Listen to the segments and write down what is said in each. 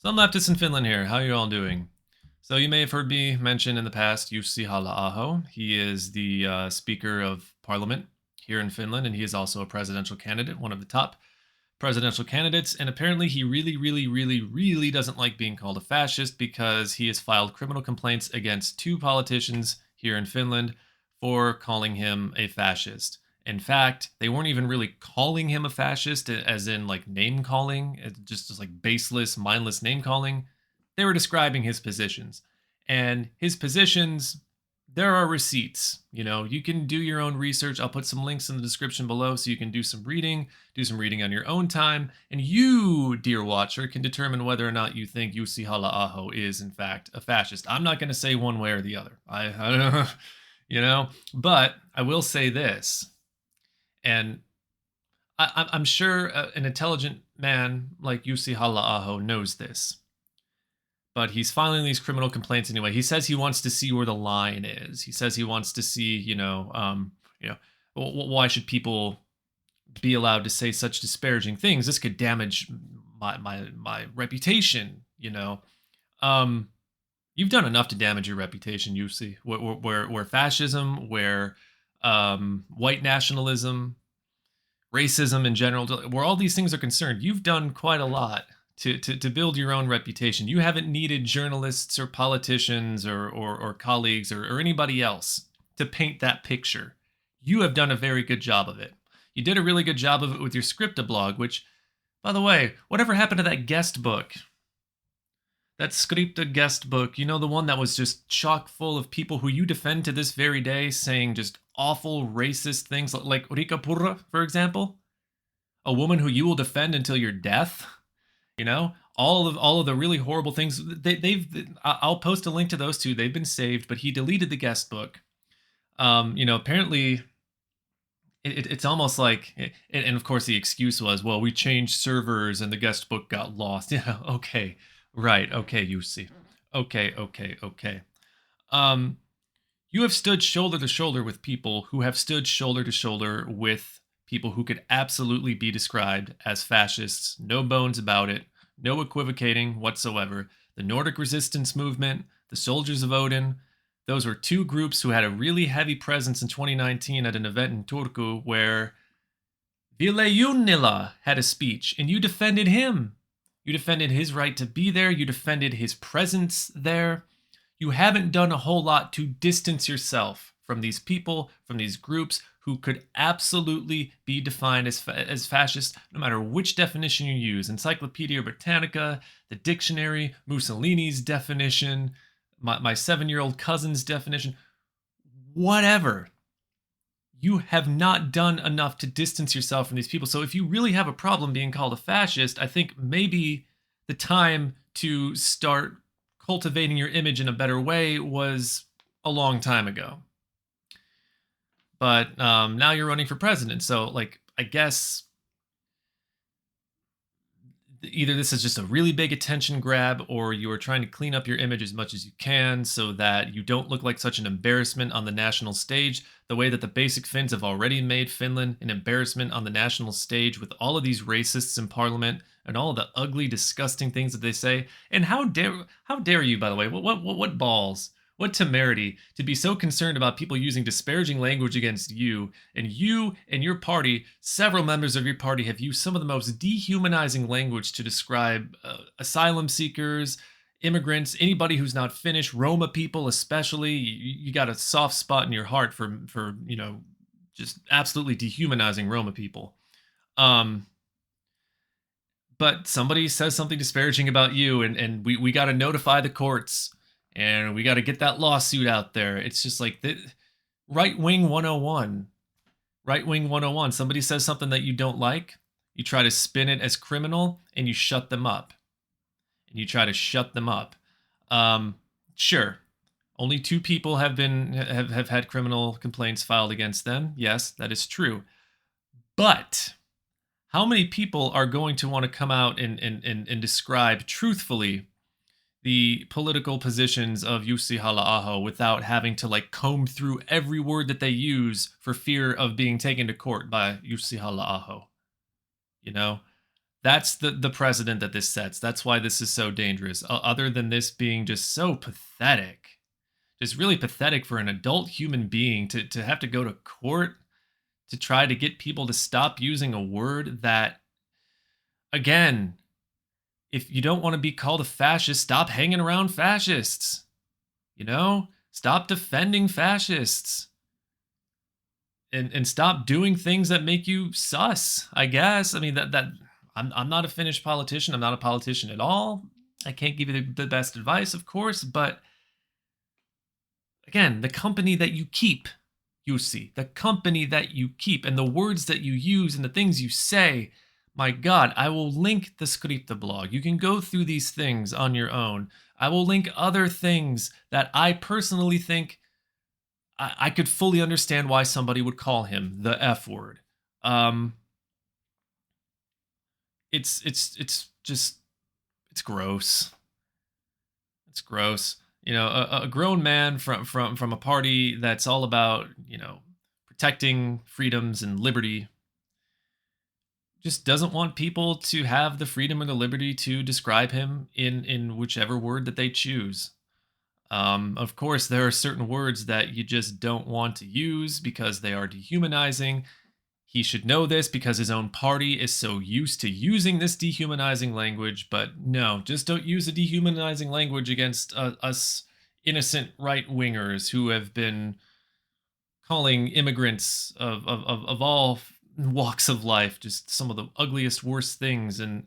Some leftists in Finland here. How are you all doing? So you may have heard me mention in the past Jussi Halla-aho. He is the Speaker of Parliament here in Finland, and he is also a presidential candidate, one of the top presidential candidates. And apparently, he really doesn't like being called a fascist because he has filed criminal complaints against two politicians here in Finland for calling him a fascist. In fact, they weren't even really calling him a fascist, as in like name calling, just like baseless, mindless name calling. They were describing his positions. And his positions, there are receipts. You can do your own research. I'll put some links in the description below so you can do some reading on your own time. And you, dear watcher, can determine whether or not you think Jussi Halla-aho is, in fact, a fascist. I'm not going to say one way or the other. I don't know, but I will say this. And I'm sure an intelligent man like Jussi Halla-aho knows this, but he's filing these criminal complaints anyway. He says he wants to see where the line is. He says he wants to see, why should people be allowed to say such disparaging things? This could damage my reputation. You've done enough to damage your reputation, Jussi. Where fascism, where white nationalism, racism in general, where all these things are concerned, you've done quite a lot to build your own reputation. You haven't needed journalists or politicians or colleagues or anybody else to paint that picture. You have done a very good job of it. You did a really good job of it with your scripta blog, which, by the way, whatever happened to that guest book? That scripta guest book, the one that was just chock full of people who you defend to this very day, saying just awful racist things like Rika Purra, for example, a woman who you will defend until your death. All of the really horrible things. I'll post a link to those two. They've been saved, but he deleted the guest book. Apparently, it's almost like, and of course the excuse was, well, we changed servers and the guest book got lost. Yeah, okay. Right. Okay, you see. Okay. You have stood shoulder to shoulder with people who have stood shoulder to shoulder with people who could absolutely be described as fascists. No bones about it. No equivocating whatsoever. The Nordic resistance movement, the Soldiers of Odin, those were two groups who had a really heavy presence in 2019 at an event in Turku where Ville Junnila had a speech, and you defended him. You defended his right to be there. You defended his presence there. You haven't done a whole lot to distance yourself from these people, from these groups who could absolutely be defined as fascist, no matter which definition you use. Encyclopedia Britannica, the dictionary, Mussolini's definition, my 7-year-old cousin's definition, whatever. You have not done enough to distance yourself from these people. So if you really have a problem being called a fascist, I think maybe the time to start cultivating your image in a better way was a long time ago. But now you're running for president. So, I guess either this is just a really big attention grab, or you are trying to clean up your image as much as you can so that you don't look like such an embarrassment on the national stage, the way that the basic Finns have already made Finland an embarrassment on the national stage with all of these racists in parliament and all of the ugly, disgusting things that they say. And how dare you, by the way, what balls, what temerity to be so concerned about people using disparaging language against you and your party. Several members of your party have used some of the most dehumanizing language to describe asylum seekers, immigrants, anybody who's not Finnish, Roma people especially. You got a soft spot in your heart for just absolutely dehumanizing Roma people. But somebody says something disparaging about you, and we got to notify the courts. And we got to get that lawsuit out there. It's just like the right wing 101. Right wing 101. Somebody says something that you don't like. You try to spin it as criminal and you shut them up. Sure. Only 2 people have had criminal complaints filed against them. Yes, that is true. But how many people are going to want to come out and describe truthfully the political positions of Jussi Halla-aho without having to comb through every word that they use for fear of being taken to court by Jussi Halla-aho? That's the precedent that this sets. That's why this is so dangerous. Other than this being just so pathetic, just really pathetic for an adult human being to have to go to court to try to get people to stop using a word that, again, if you don't want to be called a fascist, stop hanging around fascists. You know, stop defending fascists. And stop doing things that make you sus, I guess. I mean, that I'm not a Finnish politician. I'm not a politician at all. I can't give you the best advice, of course, but again, the company that you keep, Jussi, the company that you keep, and the words that you use and the things you say. My God, I will link the Scripta blog. You can go through these things on your own. I will link other things that I personally think I could fully understand why somebody would call him the F word. Um, it's just it's gross. It's gross. You know, a grown man from a party that's all about, protecting freedoms and liberty just doesn't want people to have the freedom or the liberty to describe him in whichever word that they choose. Of course, there are certain words that you just don't want to use because they are dehumanizing. He should know this because his own party is so used to using this dehumanizing language. But no, just don't use a dehumanizing language against us innocent right wingers who have been calling immigrants of all walks of life just some of the ugliest, worst things. And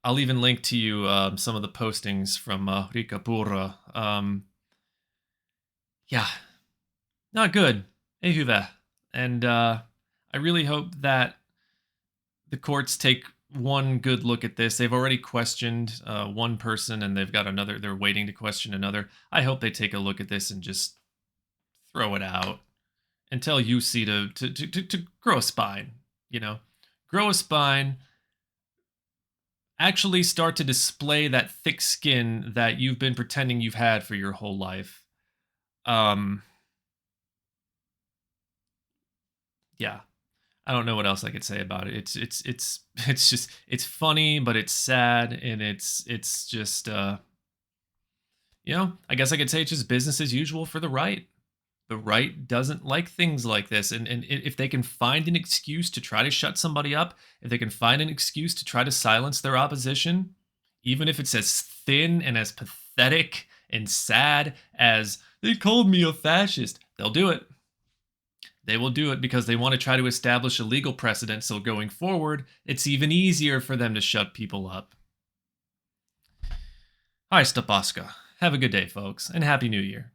I'll even link to you some of the postings from Rikapura. Yeah, not good. Ei hyvä. And I really hope that the courts take one good look at this. They've already questioned one person and they've got another, they're waiting to question another. I hope they take a look at this and just throw it out and tell UC to grow a spine, grow a spine, actually start to display that thick skin that you've been pretending you've had for your whole life. Yeah. I don't know what else I could say about it. It's just it's funny, but it's sad, and it's just I guess I could say it's just business as usual for the right. The right doesn't like things like this, and if they can find an excuse to try to shut somebody up, if they can find an excuse to try to silence their opposition, even if it's as thin and as pathetic and sad as they called me a fascist, they'll do it. They will do it because they want to try to establish a legal precedent so going forward, it's even easier for them to shut people up. Hi, Stapaska. Have a good day, folks, and Happy New Year.